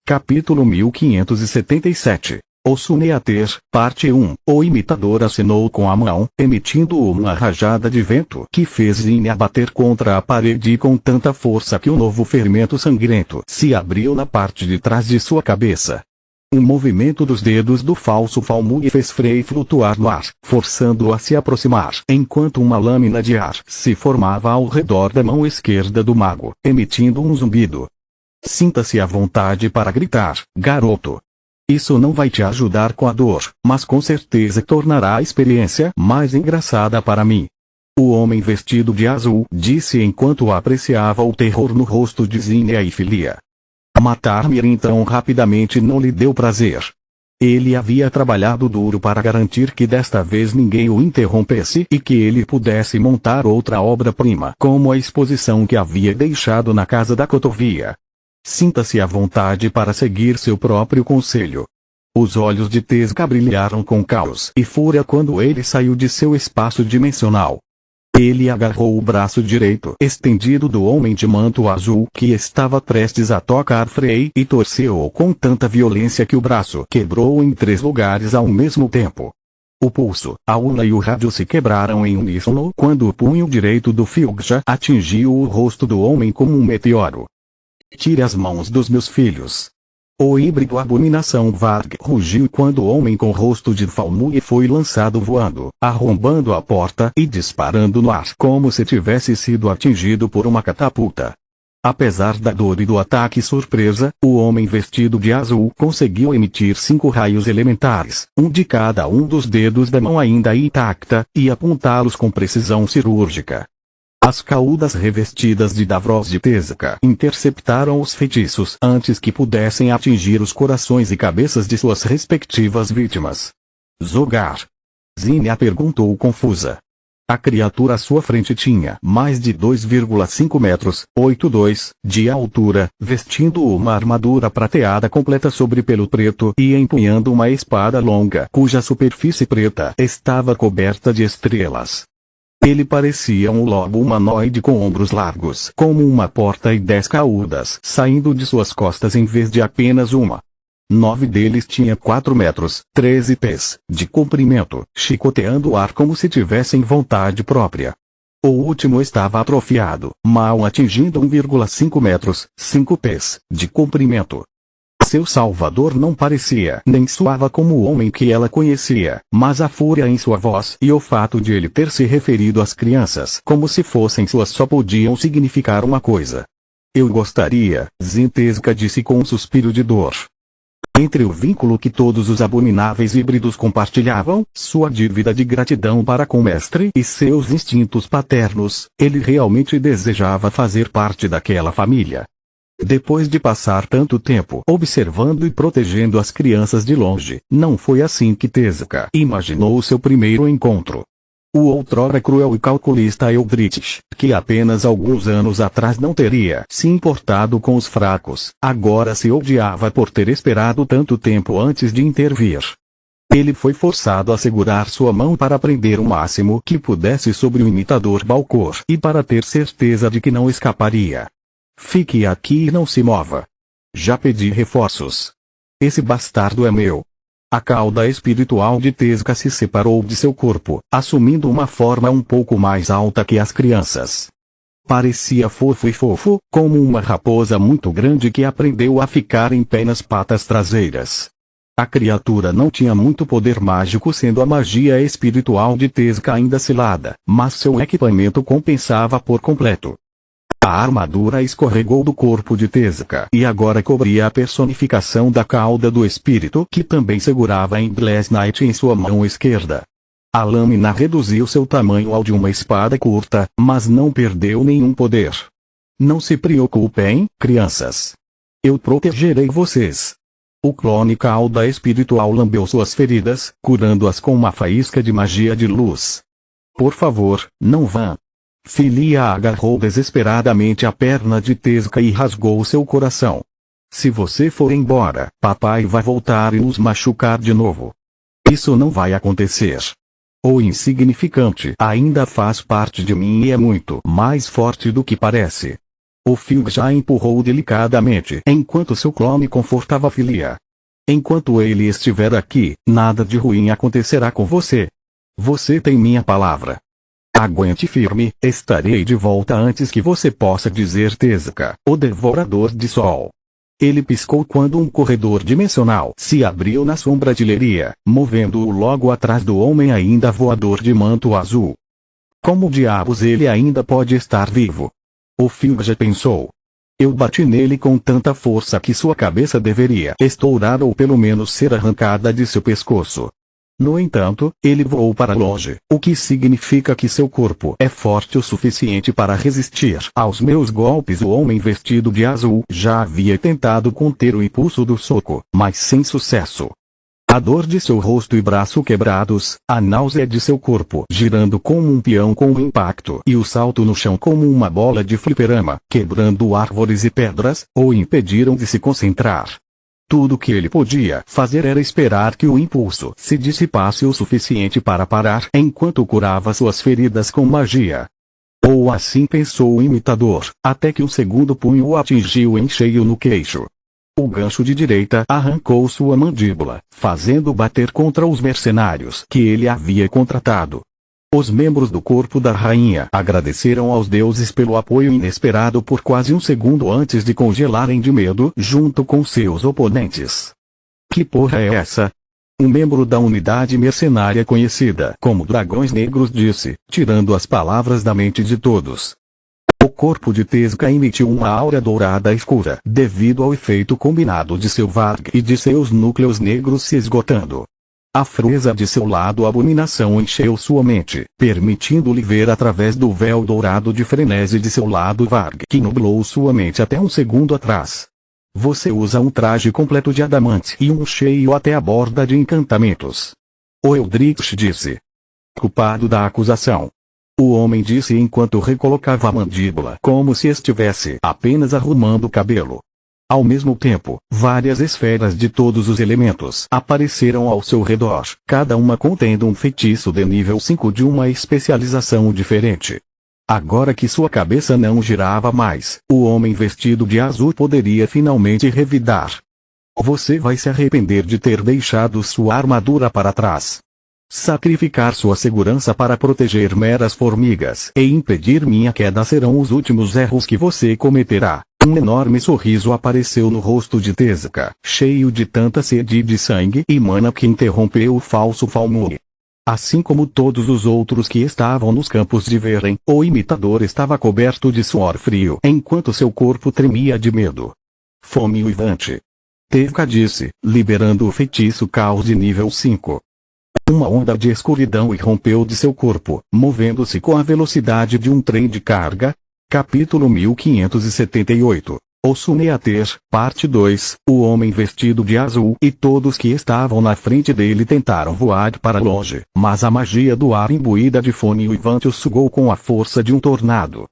Capítulo 1577. O Suneater, parte 1. O imitador acenou com a mão, emitindo uma rajada de vento que fez Zinia bater contra a parede com tanta força que o novo fermento sangrento se abriu na parte de trás de sua cabeça. Um movimento dos dedos do falso Falmouth fez Frey flutuar no ar, forçando-o a se aproximar, enquanto uma lâmina de ar se formava ao redor da mão esquerda do mago, emitindo um zumbido. Sinta-se à vontade para gritar, garoto. Isso não vai te ajudar com a dor, mas com certeza tornará a experiência mais engraçada para mim. O homem vestido de azul disse enquanto apreciava o terror no rosto de Zinia e Filia. Matar-me então rapidamente não lhe deu prazer. Ele havia trabalhado duro para garantir que desta vez ninguém o interrompesse e que ele pudesse montar outra obra-prima, como a exposição que havia deixado na casa da cotovia. Sinta-se à vontade para seguir seu próprio conselho. Os olhos de Tezuka brilharam com caos e fúria quando ele saiu de seu espaço dimensional. Ele agarrou o braço direito estendido do homem de manto azul que estava prestes a tocar Frey e torceu-o com tanta violência que o braço quebrou em 3 lugares ao mesmo tempo. O pulso, a urna e o rádio se quebraram em uníssono quando o punho direito do Filgja atingiu o rosto do homem como um meteoro. Tire as mãos dos meus filhos. O híbrido abominação Varg rugiu quando o homem com o rosto de Falmouth foi lançado voando, arrombando a porta e disparando no ar como se tivesse sido atingido por uma catapulta. Apesar da dor e do ataque surpresa, o homem vestido de azul conseguiu emitir 5 raios elementares, um de cada um dos dedos da mão ainda intacta, e apontá-los com precisão cirúrgica. As caudas revestidas de Davros de Tezuka interceptaram os feitiços antes que pudessem atingir os corações e cabeças de suas respectivas vítimas. Zogar? Zinia perguntou confusa. A criatura à sua frente tinha mais de 2,5 metros, 8,2, de altura, vestindo uma armadura prateada completa sobre pelo preto e empunhando uma espada longa cuja superfície preta estava coberta de estrelas. Ele parecia um lobo humanoide com ombros largos como uma porta e 10 caudas saindo de suas costas em vez de apenas uma. 9 deles tinha 4 metros, 13 pés, de comprimento, chicoteando o ar como se tivessem vontade própria. O último estava atrofiado, mal atingindo 1,5 metros, 5 pés, de comprimento. Seu salvador não parecia nem soava como o homem que ela conhecia, mas a fúria em sua voz e o fato de ele ter se referido às crianças como se fossem suas só podiam significar uma coisa. Eu gostaria, Tezuka disse com um suspiro de dor. Entre o vínculo que todos os abomináveis híbridos compartilhavam, sua dívida de gratidão para com o mestre e seus instintos paternos, ele realmente desejava fazer parte daquela família. Depois de passar tanto tempo observando e protegendo as crianças de longe, não foi assim que Tezuka imaginou seu primeiro encontro. O outrora cruel e calculista Eldritch, que apenas alguns anos atrás não teria se importado com os fracos, agora se odiava por ter esperado tanto tempo antes de intervir. Ele foi forçado a segurar sua mão para prender o máximo que pudesse sobre o imitador Balcor e para ter certeza de que não escaparia. Fique aqui e não se mova. Já pedi reforços. Esse bastardo é meu. A cauda espiritual de Tezuka se separou de seu corpo, assumindo uma forma um pouco mais alta que as crianças. Parecia fofo, como uma raposa muito grande que aprendeu a ficar em pé nas patas traseiras. A criatura não tinha muito poder mágico sendo a magia espiritual de Tezuka ainda selada, mas seu equipamento compensava por completo. A armadura escorregou do corpo de Tezuka e agora cobria a personificação da cauda do espírito que também segurava em Glass Knight em sua mão esquerda. A lâmina reduziu seu tamanho ao de uma espada curta, mas não perdeu nenhum poder. Não se preocupem, crianças. Eu protegerei vocês. O clone cauda espiritual lambeu suas feridas, curando-as com uma faísca de magia de luz. Por favor, não vá. Filia agarrou desesperadamente a perna de Tezuka e rasgou seu coração. Se você for embora, papai vai voltar e nos machucar de novo. Isso não vai acontecer. O insignificante ainda faz parte de mim e é muito mais forte do que parece. O Field já empurrou delicadamente enquanto seu clone confortava a filha. Enquanto ele estiver aqui, nada de ruim acontecerá com você. Você tem minha palavra. Aguente firme, estarei de volta antes que você possa dizer Tezuka, o Devorador de Sol. Ele piscou quando um corredor dimensional se abriu na sombra de Leria, movendo-o logo atrás do homem ainda voador de manto azul. Como diabos ele ainda pode estar vivo? O Field pensou. Eu bati nele com tanta força que sua cabeça deveria estourar ou pelo menos ser arrancada de seu pescoço. No entanto, ele voou para longe, o que significa que seu corpo é forte o suficiente para resistir aos meus golpes. O homem vestido de azul já havia tentado conter o impulso do soco, mas sem sucesso. A dor de seu rosto e braço quebrados, a náusea de seu corpo girando como um peão com o impacto e o salto no chão como uma bola de fliperama, quebrando árvores e pedras, o impediram de se concentrar. Tudo que ele podia fazer era esperar que o impulso se dissipasse o suficiente para parar enquanto curava suas feridas com magia. Ou assim pensou o imitador, até que um segundo punho o atingiu em cheio no queixo. O gancho de direita arrancou sua mandíbula, fazendo bater contra os mercenários que ele havia contratado. Os membros do corpo da rainha agradeceram aos deuses pelo apoio inesperado por quase um segundo antes de congelarem de medo junto com seus oponentes. Que porra é essa? Um membro da unidade mercenária conhecida como Dragões Negros disse, tirando as palavras da mente de todos. O corpo de Tezuka emitiu uma aura dourada escura devido ao efeito combinado de seu Varg e de seus núcleos negros se esgotando. A frieza de seu lado abominação encheu sua mente, permitindo-lhe ver através do véu dourado de frenesi de seu lado Varg que nublou sua mente até um segundo atrás. Você usa um traje completo de adamante e um cheio até a borda de encantamentos. O Eldritch disse. Culpado da acusação. O homem disse enquanto recolocava a mandíbula como se estivesse apenas arrumando o cabelo. Ao mesmo tempo, várias esferas de todos os elementos apareceram ao seu redor, cada uma contendo um feitiço de nível 5 de uma especialização diferente. Agora que sua cabeça não girava mais, o homem vestido de azul poderia finalmente revidar. Você vai se arrepender de ter deixado sua armadura para trás. Sacrificar sua segurança para proteger meras formigas e impedir minha queda serão os últimos erros que você cometerá. Um enorme sorriso apareceu no rosto de Tezuka, cheio de tanta sede de sangue e mana que interrompeu o falso Falmug. Assim como todos os outros que estavam nos campos de Veren, o imitador estava coberto de suor frio enquanto seu corpo tremia de medo. Fome uivante. Tezuka disse, liberando o feitiço Caos de nível 5. Uma onda de escuridão irrompeu de seu corpo, movendo-se com a velocidade de um trem de carga. Capítulo 1578. Osuneater, parte 2. O homem vestido de azul e todos que estavam na frente dele tentaram voar para longe, mas a magia do ar imbuída de fone uivante os sugou com a força de um tornado.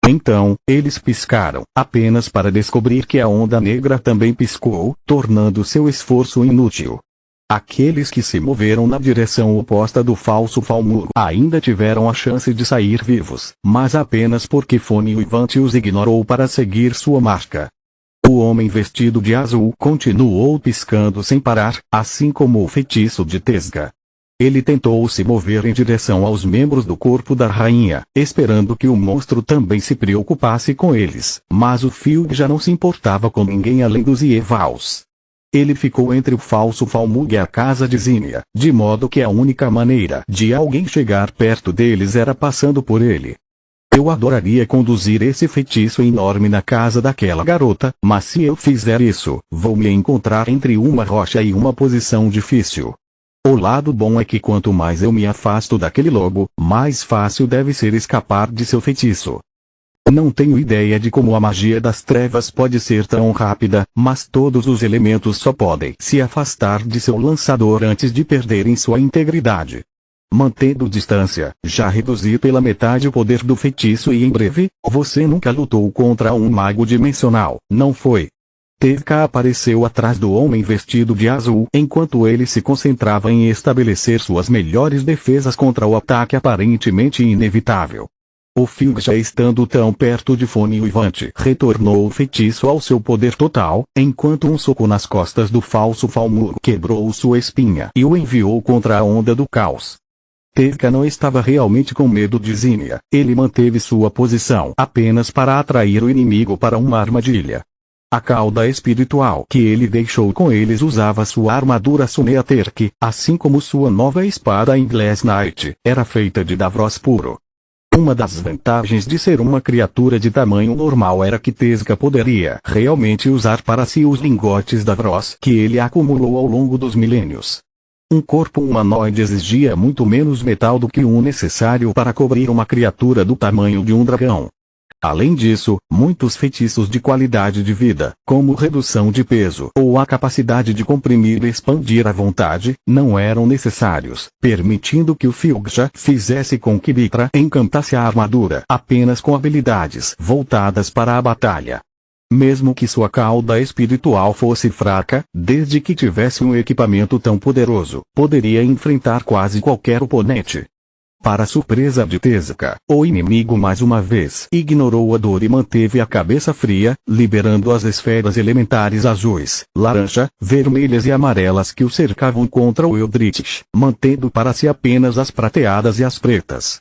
Então, eles piscaram, apenas para descobrir que a onda negra também piscou, tornando seu esforço inútil. Aqueles que se moveram na direção oposta do falso Falmug ainda tiveram a chance de sair vivos, mas apenas porque Fone Uivante os ignorou para seguir sua marca. O homem vestido de azul continuou piscando sem parar, assim como o feitiço de Tezuka. Ele tentou se mover em direção aos membros do corpo da rainha, esperando que o monstro também se preocupasse com eles, mas o Field já não se importava com ninguém além dos Ievals. Ele ficou entre o falso Falmug e a casa de Zinnia, de modo que a única maneira de alguém chegar perto deles era passando por ele. Eu adoraria conduzir esse feitiço enorme na casa daquela garota, mas se eu fizer isso, vou me encontrar entre uma rocha e uma posição difícil. O lado bom é que quanto mais eu me afasto daquele lobo, mais fácil deve ser escapar de seu feitiço. Não tenho ideia de como a magia das trevas pode ser tão rápida, mas todos os elementos só podem se afastar de seu lançador antes de perderem sua integridade. Mantendo distância, já reduzi pela metade o poder do feitiço e em breve, você nunca lutou contra um mago dimensional, não foi? Tezuka apareceu atrás do homem vestido de azul enquanto ele se concentrava em estabelecer suas melhores defesas contra o ataque aparentemente inevitável. O fio já estando tão perto de Fone Uivante retornou o feitiço ao seu poder total, enquanto um soco nas costas do falso Falmurgo quebrou sua espinha e o enviou contra a onda do caos. Tevka não estava realmente com medo de Zinnia, ele manteve sua posição apenas para atrair o inimigo para uma armadilha. A cauda espiritual que ele deixou com eles usava sua armadura Suneater que, assim como sua nova espada Endless Night, era feita de Davros puro. Uma das vantagens de ser uma criatura de tamanho normal era que Tezca poderia realmente usar para si os lingotes Davros que ele acumulou ao longo dos milênios. Um corpo humanoide exigia muito menos metal do que o necessário para cobrir uma criatura do tamanho de um dragão. Além disso, muitos feitiços de qualidade de vida, como redução de peso ou a capacidade de comprimir e expandir à vontade, não eram necessários, permitindo que o Filgja fizesse com que Bitra encantasse a armadura apenas com habilidades voltadas para a batalha. Mesmo que sua cauda espiritual fosse fraca, desde que tivesse um equipamento tão poderoso, poderia enfrentar quase qualquer oponente. Para surpresa de Tezca, o inimigo mais uma vez ignorou a dor e manteve a cabeça fria, liberando as esferas elementares azuis, laranja, vermelhas e amarelas que o cercavam contra o Eldritch, mantendo para si apenas as prateadas e as pretas.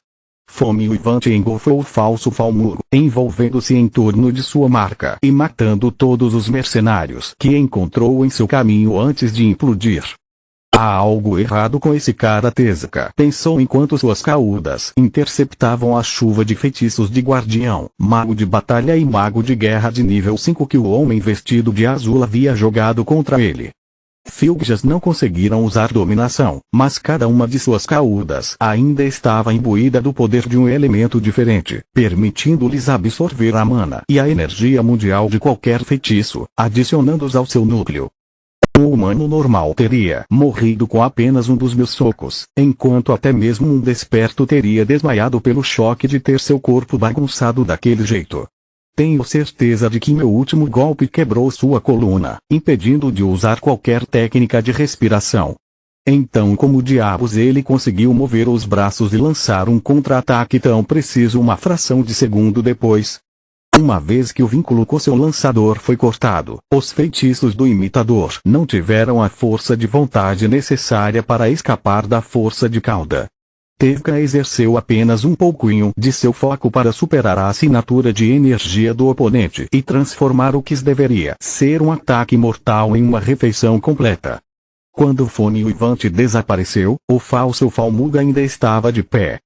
Fome Uivante engolfou o falso Falmurgo, envolvendo-se em torno de sua marca e matando todos os mercenários que encontrou em seu caminho antes de implodir. Há algo errado com esse cara, Tezca pensou enquanto suas caudas interceptavam a chuva de feitiços de guardião, mago de batalha e mago de guerra de nível 5 que o homem vestido de azul havia jogado contra ele. Filgjas não conseguiram usar dominação, mas cada uma de suas caudas ainda estava imbuída do poder de um elemento diferente, permitindo-lhes absorver a mana e a energia mundial de qualquer feitiço, adicionando-os ao seu núcleo. Um humano normal teria morrido com apenas um dos meus socos, enquanto até mesmo um desperto teria desmaiado pelo choque de ter seu corpo bagunçado daquele jeito. Tenho certeza de que meu último golpe quebrou sua coluna, impedindo de usar qualquer técnica de respiração. Então como diabos ele conseguiu mover os braços e lançar um contra-ataque tão preciso uma fração de segundo depois? Uma vez que o vínculo com seu lançador foi cortado, os feitiços do imitador não tiveram a força de vontade necessária para escapar da força de cauda. Tevka exerceu apenas um pouquinho de seu foco para superar a assinatura de energia do oponente e transformar o que deveria ser um ataque mortal em uma refeição completa. Quando o Fone Uivante desapareceu, o falso Falmurgo ainda estava de pé.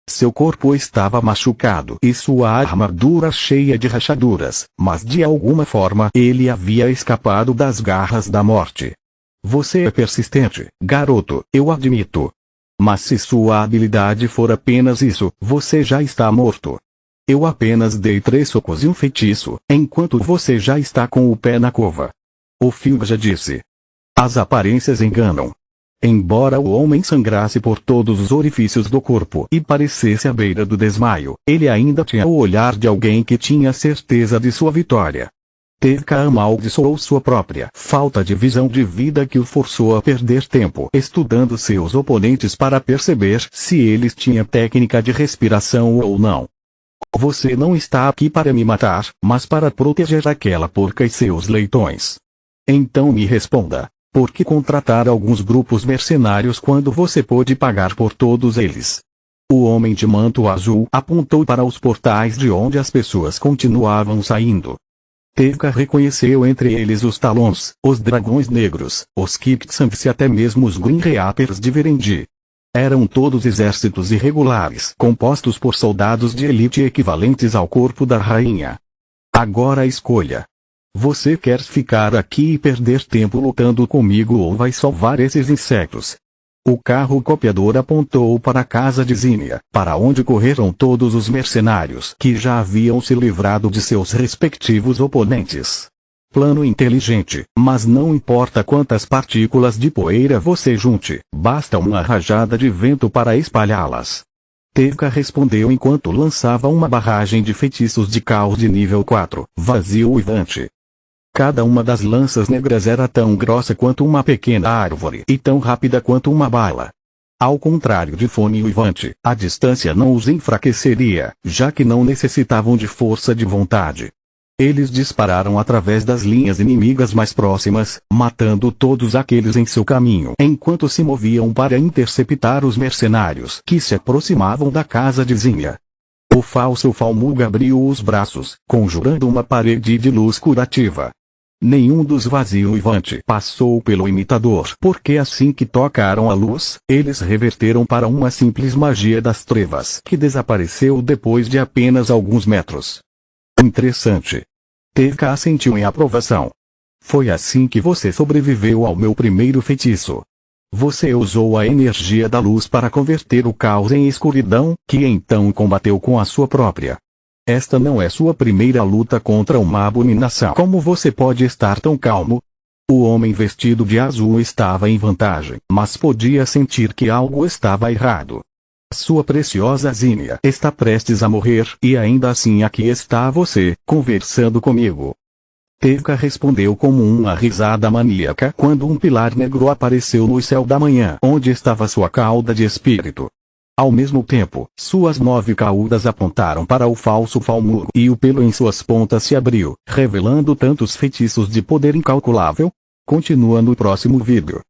Seu corpo estava machucado e sua armadura cheia de rachaduras, mas de alguma forma ele havia escapado das garras da morte. Você é persistente, garoto, eu admito. Mas se sua habilidade for apenas isso, você já está morto. Eu apenas dei 3 socos e um feitiço, enquanto você já está com o pé na cova. O Filgja disse. As aparências enganam. Embora o homem sangrasse por todos os orifícios do corpo e parecesse à beira do desmaio, ele ainda tinha o olhar de alguém que tinha certeza de sua vitória. Tevka amaldiçoou sua própria falta de visão de vida que o forçou a perder tempo estudando seus oponentes para perceber se eles tinham técnica de respiração ou não. Você não está aqui para me matar, mas para proteger aquela porca e seus leitões. Então me responda. Por que contratar alguns grupos mercenários quando você pode pagar por todos eles? O homem de manto azul apontou para os portais de onde as pessoas continuavam saindo. Tevka reconheceu entre eles os Talons, os Dragões Negros, os Kiptsangs e até mesmo os Green Reapers de Verendi. Eram todos exércitos irregulares compostos por soldados de elite equivalentes ao corpo da rainha. Agora escolha. Você quer ficar aqui e perder tempo lutando comigo ou vai salvar esses insetos? O carro copiador apontou para a casa de Zinnia, para onde correram todos os mercenários que já haviam se livrado de seus respectivos oponentes. Plano inteligente, mas não importa quantas partículas de poeira você junte, basta uma rajada de vento para espalhá-las. Tevka respondeu enquanto lançava uma barragem de feitiços de caos de nível 4, vazio uivante. Cada uma das lanças negras era tão grossa quanto uma pequena árvore e tão rápida quanto uma bala. Ao contrário de Fone e Uivante, a distância não os enfraqueceria, já que não necessitavam de força de vontade. Eles dispararam através das linhas inimigas mais próximas, matando todos aqueles em seu caminho, enquanto se moviam para interceptar os mercenários que se aproximavam da casa de Zinnia. O falso Falmug abriu os braços, conjurando uma parede de luz curativa. Nenhum dos Vazio Uivante passou pelo imitador, porque assim que tocaram a luz, eles reverteram para uma simples magia das trevas, que desapareceu depois de apenas alguns metros. Interessante. Tevka assentiu em aprovação. Foi assim que você sobreviveu ao meu primeiro feitiço. Você usou a energia da luz para converter o caos em escuridão, que então combateu com a sua própria. Esta não é sua primeira luta contra uma abominação. Como você pode estar tão calmo? O homem vestido de azul estava em vantagem, mas podia sentir que algo estava errado. Sua preciosa Zinnia está prestes a morrer, e ainda assim aqui está você, conversando comigo. Tevka respondeu como uma risada maníaca quando um pilar negro apareceu no céu da manhã, onde estava sua cauda de espírito. Ao mesmo tempo, suas 9 caudas apontaram para o falso Falmug, e o pelo em suas pontas se abriu, revelando tantos feitiços de poder incalculável. Continua no próximo vídeo.